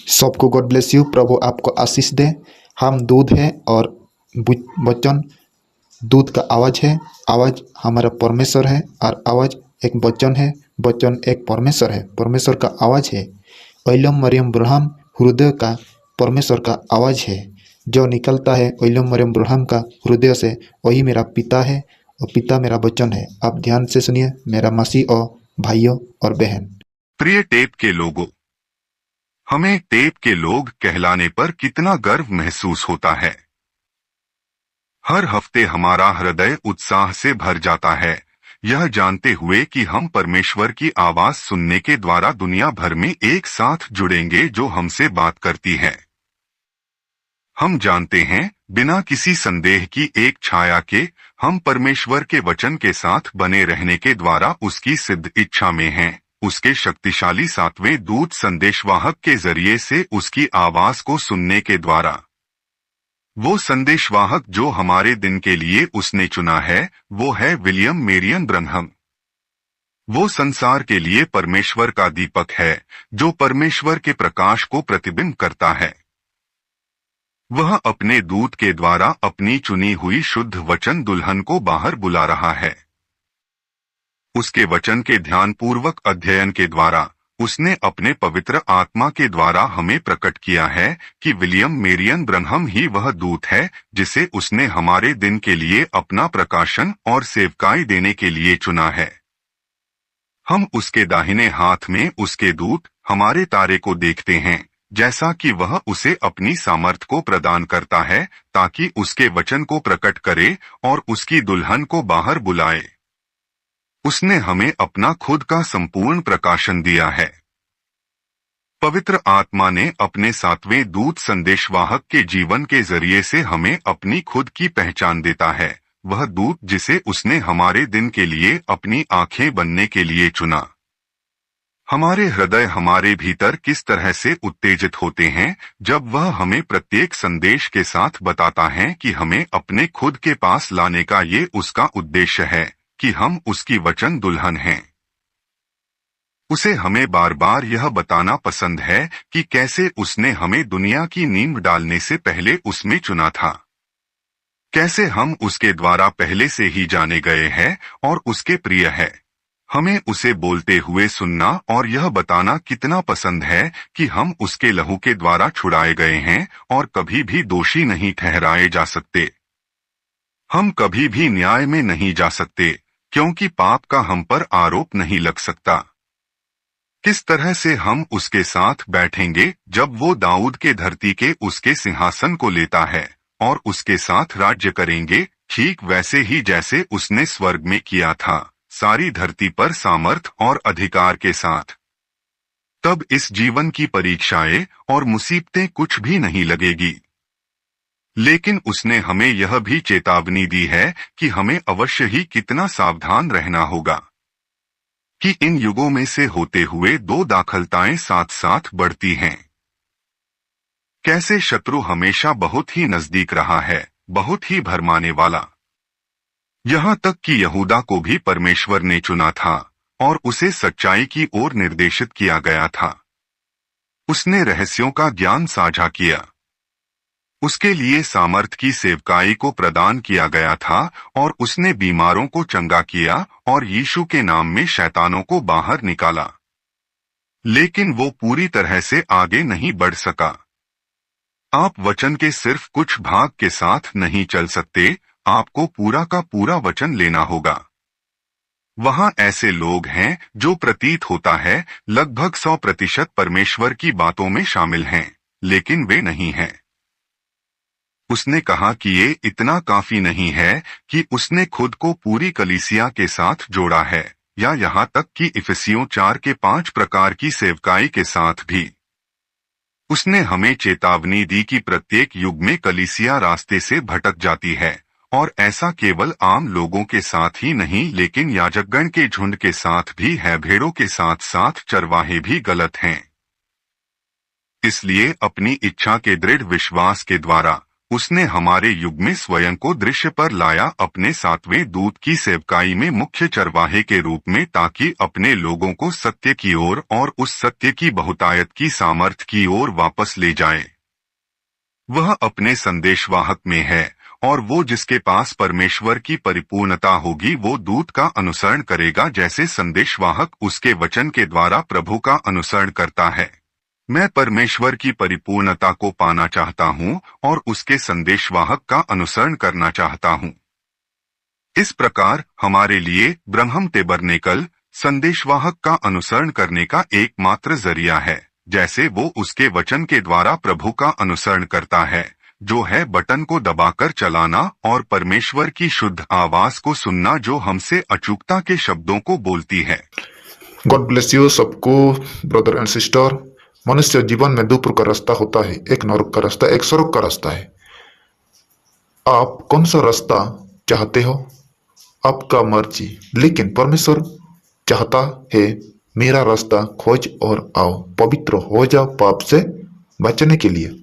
सबको God bless you. प्रभु आपको आशीष दे। हम दूध है और वचन दूध का आवाज़ है। आवाज़ हमारा परमेश्वर है और आवाज़ एक वचन है। वचन एक परमेश्वर है। परमेश्वर का आवाज़ है। ओइलम मरियम ब्रह्म हृदय का परमेश्वर का आवाज़ है जो निकलता है ओइलम मरियम ब्रह्म का हृदय से। वही मेरा पिता है और पिता मेरा वचन है। आप ध्यान से सुनिए मेरा मसीह और भाइयों और बहन। प्रिय टेप के लोगों, हमें टेप के लोग कहलाने पर कितना गर्व महसूस होता है। हर हफ्ते हमारा हृदय उत्साह से भर जाता है, यह जानते हुए कि हम परमेश्वर की आवाज सुनने के द्वारा दुनिया भर में एक साथ जुड़ेंगे जो हमसे बात करती है। हम जानते हैं, बिना किसी संदेह की एक छाया के, हम परमेश्वर के वचन के साथ बने रहने के द्वारा उसकी सिद्ध इच्छा में हैं। उसके शक्तिशाली सातवें दूत संदेशवाहक के जरिए से उसकी आवाज को सुनने के द्वारा। वो संदेशवाहक जो हमारे दिन के लिए उसने चुना है, वो है विलियम मेरियन ब्रनहम। वो संसार के लिए परमेश्वर का दीपक है, जो परमेश्वर के प्रकाश को प्रतिबिंब करता है। वह अपने दूत के द्वारा अपनी चुनी हुई शुद्ध वचन दुल्हन को बाहर बुला रहा है। उसके वचन के ध्यानपूर्वक अध्ययन के द्वारा उसने अपने पवित्र आत्मा के द्वारा हमें प्रकट किया है कि विलियम मेरियन ब्रनहम ही वह दूत है जिसे उसने हमारे दिन के लिए अपना प्रकाशन और सेवकाई देने के लिए चुना है। हम उसके दाहिने हाथ में उसके दूत हमारे तारे को देखते हैं, जैसा कि वह उसे अपनी सामर्थ को प्रदान करता है ताकि उसके वचन को प्रकट करे और उसकी दुल्हन को बाहर बुलाए। उसने हमें अपना खुद का संपूर्ण प्रकाशन दिया है। पवित्र आत्मा ने अपने सातवें दूत संदेशवाहक के जीवन के जरिए से हमें अपनी खुद की पहचान देता है, वह दूत जिसे उसने हमारे दिन के लिए अपनी आंखें बनने के लिए चुना। हमारे हृदय हमारे भीतर किस तरह से उत्तेजित होते हैं जब वह हमें प्रत्येक संदेश के साथ बताता है कि हमें अपने खुद के पास लाने का ये उसका उद्देश्य है कि हम उसकी वचन दुल्हन हैं। उसे हमें बार बार यह बताना पसंद है कि कैसे उसने हमें दुनिया की नींव डालने से पहले उसमें चुना था, कैसे हम उसके द्वारा पहले से ही जाने गए हैं और उसके प्रिय है। हमें उसे बोलते हुए सुनना और यह बताना कितना पसंद है कि हम उसके लहू के द्वारा छुड़ाए गए हैं और कभी भी दोषी नहीं ठहराए जा सकते। हम कभी भी न्याय में नहीं जा सकते क्योंकि पाप का हम पर आरोप नहीं लग सकता। किस तरह से हम उसके साथ बैठेंगे जब वो दाऊद के धरती के उसके सिंहासन को लेता है और उसके साथ राज्य करेंगे, ठीक वैसे ही जैसे उसने स्वर्ग में किया था, सारी धरती पर सामर्थ और अधिकार के साथ। तब इस जीवन की परीक्षाएं और मुसीबतें कुछ भी नहीं लगेगी। लेकिन उसने हमें यह भी चेतावनी दी है कि हमें अवश्य ही कितना सावधान रहना होगा कि इन युगों में से होते हुए दो दाखलताएं साथ साथ बढ़ती हैं। कैसे शत्रु हमेशा बहुत ही नजदीक रहा है, बहुत ही भरमाने वाला। यहाँ तक कि यहूदा को भी परमेश्वर ने चुना था और उसे सच्चाई की ओर निर्देशित किया गया था। उसने रहस्यों का ज्ञान साझा किया। उसके लिए सामर्थ की सेवकाई को प्रदान किया गया था और उसने बीमारों को चंगा किया और यीशु के नाम में शैतानों को बाहर निकाला। लेकिन वो पूरी तरह से आगे नहीं बढ़ सका। आप वचन के सिर्फ कुछ भाग के साथ नहीं चल सकते, आपको पूरा का पूरा वचन लेना होगा। वहां ऐसे लोग हैं जो प्रतीत होता है लगभग 100% परमेश्वर की बातों में शामिल हैं, लेकिन वे नहीं हैं। उसने कहा कि ये इतना काफी नहीं है कि उसने खुद को पूरी कलीसिया के साथ जोड़ा है, या यहाँ तक कि इफिसियों 4 के 5 प्रकार की सेवकाई के साथ भी। उसने हमें चेतावनी दी कि प्रत्येक युग में कलीसिया रास्ते से भटक जाती है, और ऐसा केवल आम लोगों के साथ ही नहीं लेकिन याजकगण के झुंड के साथ भी है। भेड़ों के साथ साथ चरवाहे भी गलत हैं। इसलिए अपनी इच्छा के दृढ़ विश्वास के द्वारा उसने हमारे युग में स्वयं को दृश्य पर लाया अपने 7वें दूत की सेवकाई में मुख्य चरवाहे के रूप में, ताकि अपने लोगों को सत्य की ओर और उस सत्य की बहुतायत की सामर्थ की ओर वापस ले जाए। वह अपने संदेशवाहक में है, और वो जिसके पास परमेश्वर की परिपूर्णता होगी वो दूत का अनुसरण करेगा, जैसे संदेशवाहक उसके वचन के द्वारा प्रभु का अनुसरण करता है। मैं परमेश्वर की परिपूर्णता को पाना चाहता हूँ और उसके संदेशवाहक का अनुसरण करना चाहता हूँ। इस प्रकार हमारे लिए ब्रह्म तेबरनेकल संदेशवाहक का अनुसरण करने का एकमात्र जरिया है, जैसे वो उसके वचन के द्वारा प्रभु का अनुसरण करता है, जो है बटन को दबाकर चलाना और परमेश्वर की शुद्ध आवाज को सुनना जो हमसे अचूकता के शब्दों को बोलती है। गॉड ब्लेस यू सबको ब्रदर एंड सिस्टर। मनुष्य जीवन में दो प्रकार रास्ता होता है, एक नरक का रास्ता, एक स्वर्ग का रास्ता है। आप कौन सा रास्ता चाहते हो? आपका मर्जी। लेकिन परमेश्वर चाहता है मेरा रास्ता खोज और आओ, पवित्र हो जाओ पाप से बचने के लिए।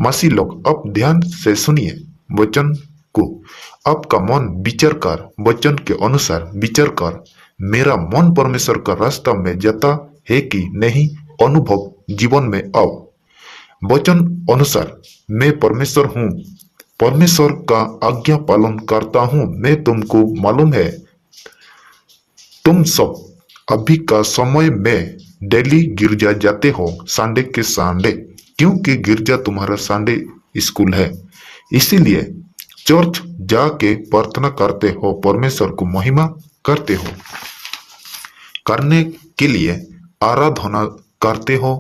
मसीह लोग अब ध्यान से सुनिए वचन को। आपका मन विचार कर, वचन के अनुसार विचार कर, मेरा मन परमेश्वर का रास्ता में जाता है कि नहीं, अनुभव जीवन में आओ। वचन अनुसार मैं परमेश्वर हूँ, परमेश्वर का आज्ञा पालन करता हूँ। मैं तुमको मालूम है तुम सब अभी का समय में डेली गिरजा जाते हो, संडे के संडे, क्योंकि गिरजा तुम्हारा संडे स्कूल है। इसीलिए चर्च जाके प्रार्थना करते हो, परमेश्वर को महिमा करते हो, करने के लिए आराधना करते हो,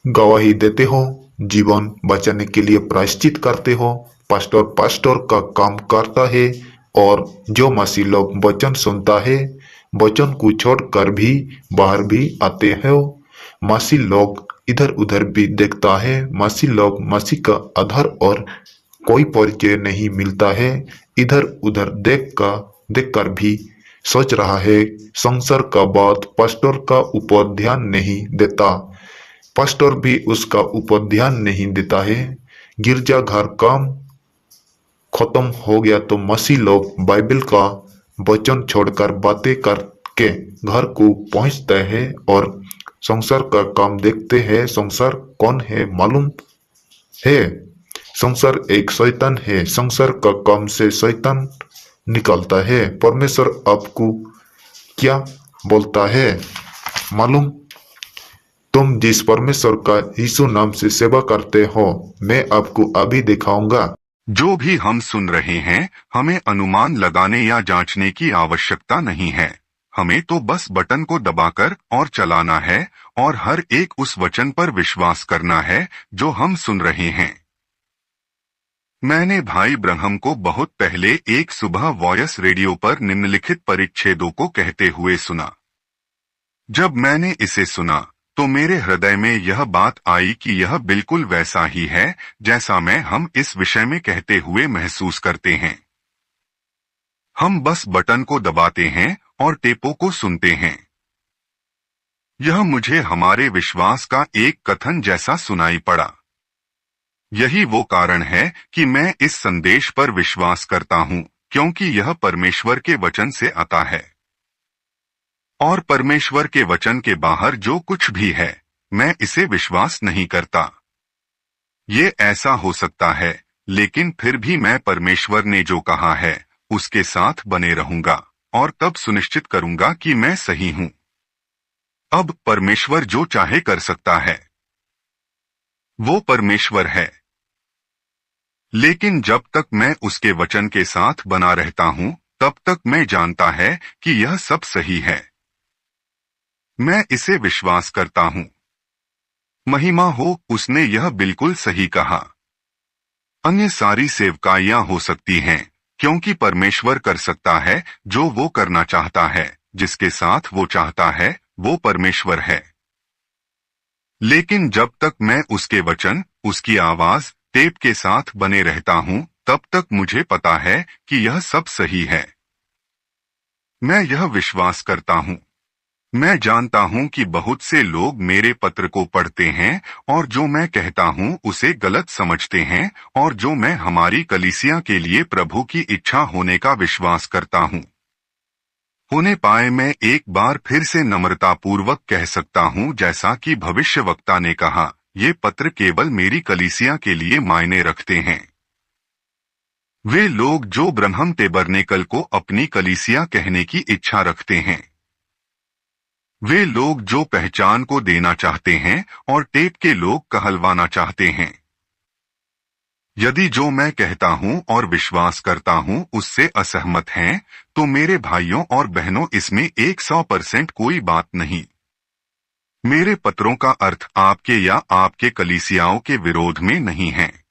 गवाही देते हो, जीवन बचाने के लिए प्रायश्चित करते हो। पास्टर का काम करता है, और जो मसीह लोग वचन सुनता है, वचन को छोड़कर भी बाहर भी आते हो। मसीह लोग इधर उधर भी देखता है, मसीह लोग मसीह का आधार और कोई परिचय नहीं मिलता है। इधर उधर देखकर भी सोच रहा है संसार का बात, पास्टर का ऊपर ध्यान नहीं देता, पास्टर भी उसका ऊपर ध्यान नहीं देता है। गिरजा घर काम खत्म हो गया तो मसीह लोग बाइबल का वचन छोड़कर बातें करके घर को पहुंचते हैं और संसार का काम देखते हैं। संसार कौन है मालूम है? संसार एक शैतान है। संसार का काम से शैतान निकलता है। परमेश्वर आपको क्या बोलता है मालूम? तुम जिस परमेश्वर का यीशु नाम से सेवा करते हो, मैं आपको अभी दिखाऊंगा। जो भी हम सुन रहे हैं, हमें अनुमान लगाने या जांचने की आवश्यकता नहीं है। हमें तो बस बटन को दबाकर और चलाना है और हर एक उस वचन पर विश्वास करना है जो हम सुन रहे हैं। मैंने भाई ब्रह्म को बहुत पहले एक सुबह वॉयस रेडियो पर निम्नलिखित परिच्छेदों को कहते हुए सुना। जब मैंने इसे सुना तो मेरे हृदय में यह बात आई कि यह बिल्कुल वैसा ही है जैसा हम इस विषय में कहते हुए महसूस करते हैं। हम बस बटन को दबाते हैं और टेपों को सुनते हैं। यह मुझे हमारे विश्वास का एक कथन जैसा सुनाई पड़ा। यही वो कारण है कि मैं इस संदेश पर विश्वास करता हूँ, क्योंकि यह परमेश्वर के वचन से आता है। और परमेश्वर के वचन के बाहर जो कुछ भी है, मैं इसे विश्वास नहीं करता। ये ऐसा हो सकता है, लेकिन फिर भी मैं परमेश्वर ने जो कहा है उसके साथ बने रहूंगा और तब सुनिश्चित करूंगा कि मैं सही हूं। अब परमेश्वर जो चाहे कर सकता है, वो परमेश्वर है। लेकिन जब तक मैं उसके वचन के साथ बना रहता हूं, तब तक मैं जानता है कि यह सब सही है। मैं इसे विश्वास करता हूं। महिमा हो, उसने यह बिल्कुल सही कहा। अन्य सारी सेवकाइयां हो सकती हैं, क्योंकि परमेश्वर कर सकता है जो वो करना चाहता है, जिसके साथ वो चाहता है, वो परमेश्वर है। लेकिन जब तक मैं उसके वचन, उसकी आवाज, टेप के साथ बने रहता हूं, तब तक मुझे पता है कि यह सब सही है। मैं यह विश्वास करता हूं। मैं जानता हूं कि बहुत से लोग मेरे पत्र को पढ़ते हैं और जो मैं कहता हूं उसे गलत समझते हैं और जो मैं हमारी कलीसिया के लिए प्रभु की इच्छा होने का विश्वास करता हूं। होने पाए मैं एक बार फिर से नम्रतापूर्वक कह सकता हूं, जैसा कि भविष्यवक्ता ने कहा, ये पत्र केवल मेरी कलीसिया के लिए मायने रखते हैं। वे लोग जो ब्रह्म टेबरनेकल को अपनी कलीसिया कहने की इच्छा रखते हैं, वे लोग जो पहचान को देना चाहते हैं और टेप के लोग कहलवाना चाहते हैं। यदि जो मैं कहता हूं और विश्वास करता हूं उससे असहमत हैं, तो मेरे भाइयों और बहनों इसमें 100% कोई बात नहीं। मेरे पत्रों का अर्थ आपके या आपके कलीसियाओं के विरोध में नहीं है।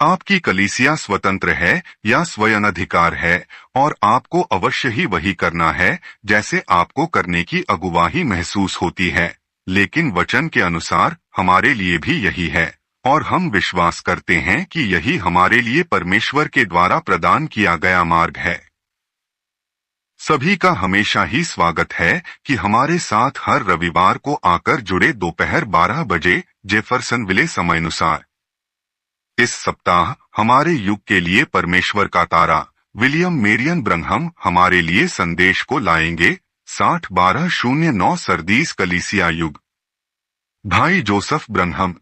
आपकी कलीसिया स्वतंत्र है या स्वयं अधिकार है और आपको अवश्य ही वही करना है जैसे आपको करने की अगुवाही महसूस होती है, लेकिन वचन के अनुसार हमारे लिए भी यही है और हम विश्वास करते हैं कि यही हमारे लिए परमेश्वर के द्वारा प्रदान किया गया मार्ग है। सभी का हमेशा ही स्वागत है कि हमारे साथ हर रविवार को आकर जुड़े दोपहर 12 बजे जेफरसनविले समयानुसार। इस सप्ताह हमारे युग के लिए परमेश्वर का तारा विलियम मेरियन ब्रंहम हमारे लिए संदेश को लाएंगे। 60-12-09 सरदीस कलीसिया युग। भाई जोसेफ ब्रंहम।